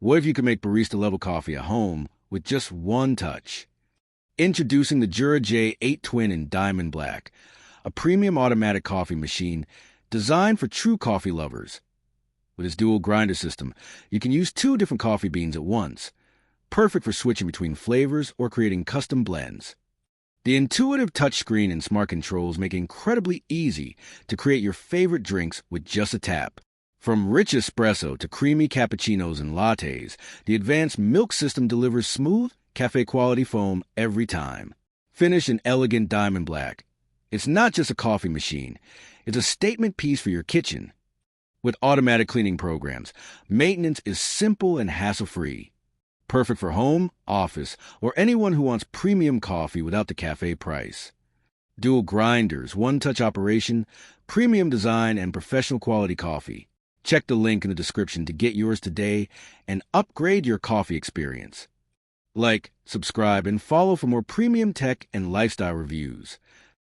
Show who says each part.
Speaker 1: What if you could make barista-level coffee at home with just one touch? Introducing the Jura J8 Twin in Diamond Black, a premium automatic coffee machine designed for true coffee lovers. With its dual grinder system, you can use 2 different coffee beans at once, perfect for switching between flavors or creating custom blends. The intuitive touchscreen and smart controls make it incredibly easy to create your favorite drinks with just a tap. From rich espresso to creamy cappuccinos and lattes, the advanced milk system delivers smooth, café-quality foam every time. Finished in elegant diamond black, it's not just a coffee machine, it's a statement piece for your kitchen. With automatic cleaning programs, maintenance is simple and hassle-free. Perfect for home, office, or anyone who wants premium coffee without the cafe price. Dual grinders, one-touch operation, premium design, and professional quality coffee. Check the link in the description to get yours today and upgrade your coffee experience. Like, subscribe, and follow for more premium tech and lifestyle reviews.